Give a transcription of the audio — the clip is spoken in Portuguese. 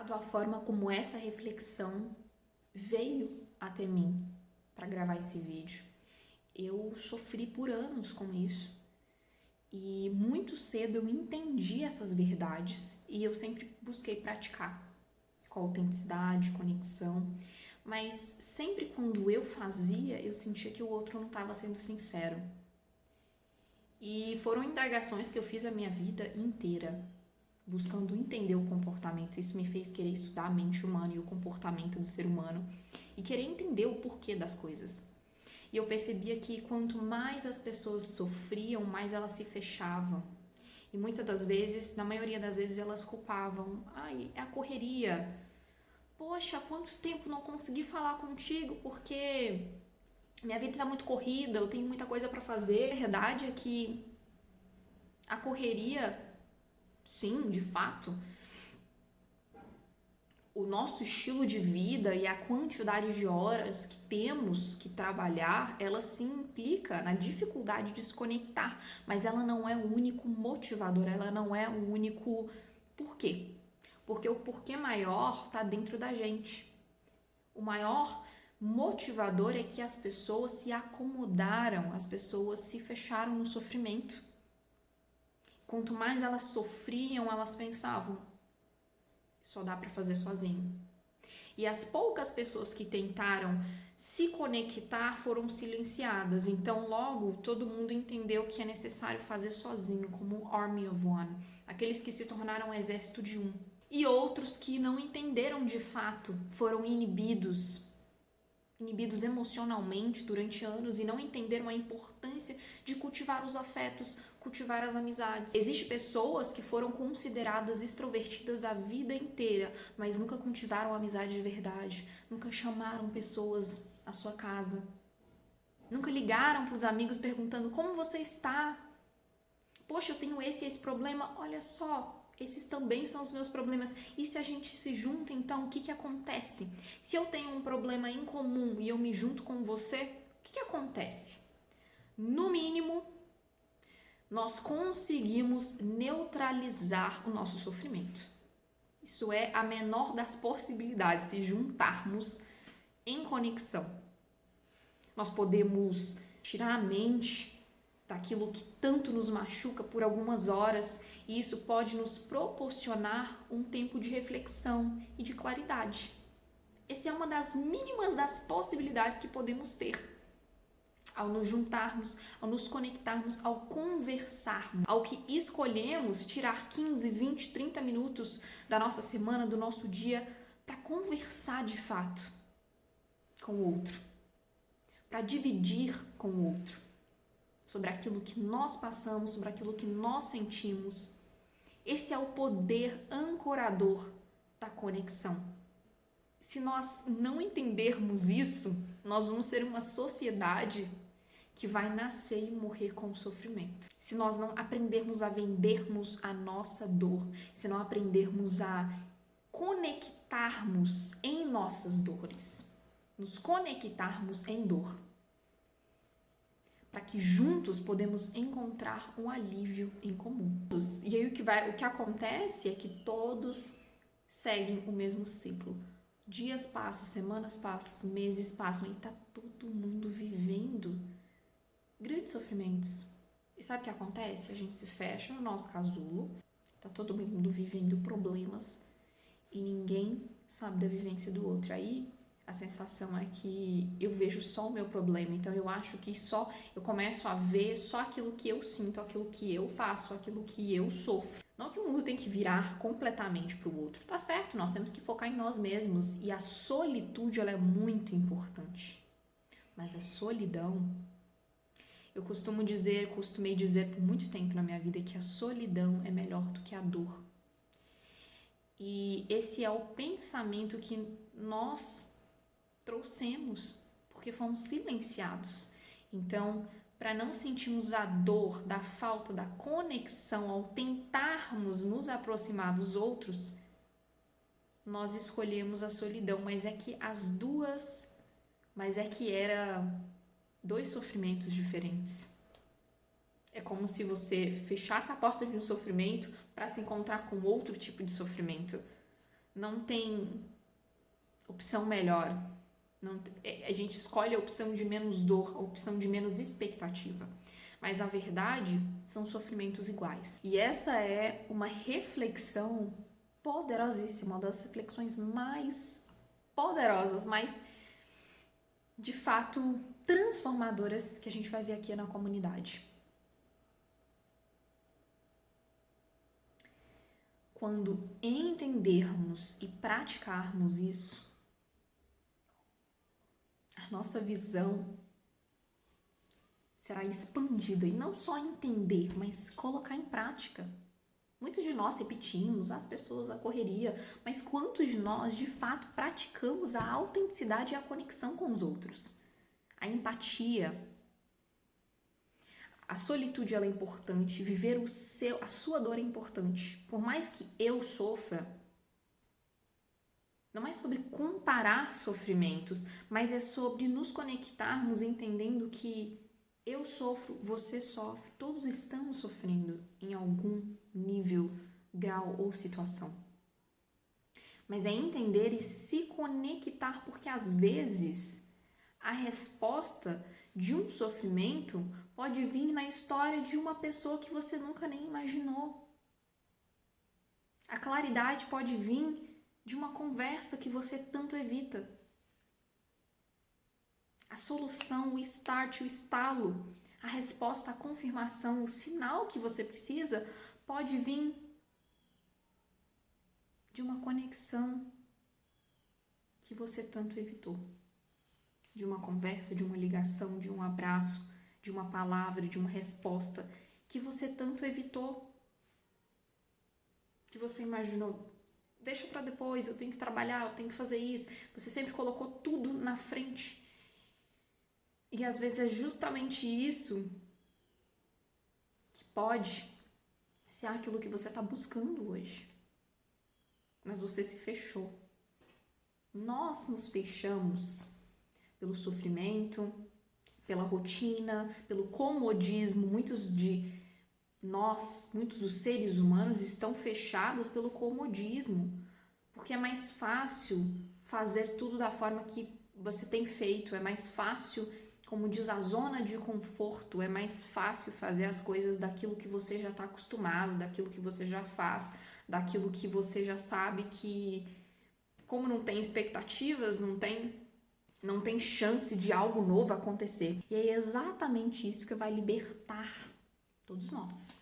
fato, a forma como essa reflexão veio até mim para gravar esse vídeo. Eu sofri por anos com isso e muito cedo eu entendi essas verdades e eu sempre busquei praticar com autenticidade, conexão, mas sempre quando eu fazia, eu sentia que o outro não estava sendo sincero. E foram indagações que eu fiz a minha vida inteira, buscando entender o comportamento. Isso me fez querer estudar a mente humana e o comportamento do ser humano e querer entender o porquê das coisas. E eu percebia que quanto mais as pessoas sofriam, mais elas se fechavam. E muitas das vezes, na maioria das vezes, elas culpavam. Ai, é a correria. Poxa, há quanto tempo não consegui falar contigo porque minha vida está muito corrida, eu tenho muita coisa para fazer. A verdade é que a correria, sim, de fato, o nosso estilo de vida e a quantidade de horas que temos que trabalhar, ela sim implica na dificuldade de se conectar, mas ela não é o único motivador, ela não é o único porquê. Porque o porquê maior está dentro da gente. O maior motivador é que as pessoas se acomodaram, as pessoas se fecharam no sofrimento. Quanto mais elas sofriam, elas pensavam, só dá para fazer sozinho. E as poucas pessoas que tentaram se conectar foram silenciadas. Então, logo, todo mundo entendeu que é necessário fazer sozinho, como Army of One. Aqueles que se tornaram um exército de um. E outros que não entenderam de fato, foram inibidos emocionalmente durante anos e não entenderam a importância de cultivar os afetos, cultivar as amizades. Existem pessoas que foram consideradas extrovertidas a vida inteira, mas nunca cultivaram amizade de verdade, nunca chamaram pessoas à sua casa, nunca ligaram para os amigos perguntando como você está. Poxa, eu tenho esse problema, olha só. Esses também são os meus problemas. E se a gente se junta, então, o que acontece? Se eu tenho um problema em comum e eu me junto com você, o que acontece? No mínimo, nós conseguimos neutralizar o nosso sofrimento. Isso é a menor das possibilidades, se juntarmos em conexão. Nós podemos tirar a mente daquilo que tanto nos machuca por algumas horas, e isso pode nos proporcionar um tempo de reflexão e de claridade. Essa é uma das mínimas das possibilidades que podemos ter ao nos juntarmos, ao nos conectarmos, ao conversarmos, ao que escolhemos tirar 15, 20, 30 minutos da nossa semana, do nosso dia, para conversar de fato com o outro, para dividir com o outro sobre aquilo que nós passamos, sobre aquilo que nós sentimos. Esse é o poder ancorador da conexão. Se nós não entendermos isso, nós vamos ser uma sociedade que vai nascer e morrer com o sofrimento. Se nós não aprendermos a vendermos a nossa dor, se não aprendermos a conectarmos em nossas dores, nos conectarmos em dor, para que juntos podemos encontrar um alívio em comum. E aí o que acontece é que todos seguem o mesmo ciclo. Dias passam, semanas passam, meses passam e está todo mundo vivendo grandes sofrimentos. E sabe o que acontece? A gente se fecha no nosso casulo, está todo mundo vivendo problemas e ninguém sabe da vivência do outro. Aí a sensação é que eu vejo só o meu problema, então eu acho que eu começo a ver só aquilo que eu sinto, aquilo que eu faço, aquilo que eu sofro. Não que o mundo tem que virar completamente para o outro, tá certo, nós temos que focar em nós mesmos e a solitude ela é muito importante. Mas a solidão, eu costumei dizer por muito tempo na minha vida que a solidão é melhor do que a dor. E esse é o pensamento que nós trouxemos, porque fomos silenciados. Então, para não sentirmos a dor da falta da conexão ao tentarmos nos aproximar dos outros, nós escolhemos a solidão, mas é que era dois sofrimentos diferentes. É como se você fechasse a porta de um sofrimento para se encontrar com outro tipo de sofrimento. não tem opção melhor. Não, a gente escolhe a opção de menos dor, a opção de menos expectativa. Mas, na verdade, são sofrimentos iguais. E essa é uma reflexão poderosíssima, uma das reflexões mais poderosas, mais, de fato, transformadoras que a gente vai ver aqui na comunidade. Quando entendermos e praticarmos isso, a nossa visão será expandida, e não só entender, mas colocar em prática. Muitos de nós repetimos, as pessoas, a correria, mas quantos de nós de fato praticamos a autenticidade e a conexão com os outros? A empatia. A solitude ela é importante, viver a sua dor é importante. Por mais que eu sofra, não é sobre comparar sofrimentos, mas é sobre nos conectarmos entendendo que eu sofro, você sofre, todos estamos sofrendo em algum nível, grau ou situação. Mas é entender e se conectar, porque às vezes a resposta de um sofrimento pode vir na história de uma pessoa que você nunca nem imaginou. A claridade pode vir de uma conversa que você tanto evita. A solução, o start, o estalo, a resposta, a confirmação, o sinal que você precisa pode vir de uma conexão que você tanto evitou. De uma conversa, de uma ligação, de um abraço, de uma palavra, de uma resposta que você tanto evitou. Que você imaginou, deixa pra depois, eu tenho que trabalhar, eu tenho que fazer isso. Você sempre colocou tudo na frente. E às vezes é justamente isso que pode ser aquilo que você está buscando hoje. Mas você se fechou. Nós nos fechamos pelo sofrimento, pela rotina, pelo comodismo. Muitos dos seres humanos estão fechados pelo comodismo. Porque é mais fácil fazer tudo da forma que você tem feito, é mais fácil. Como diz a zona de conforto, é mais fácil fazer as coisas daquilo que você já está acostumado, daquilo que você já faz, daquilo que você já sabe que, como não tem expectativas, não tem chance de algo novo acontecer. E é exatamente isso que vai libertar todos nós.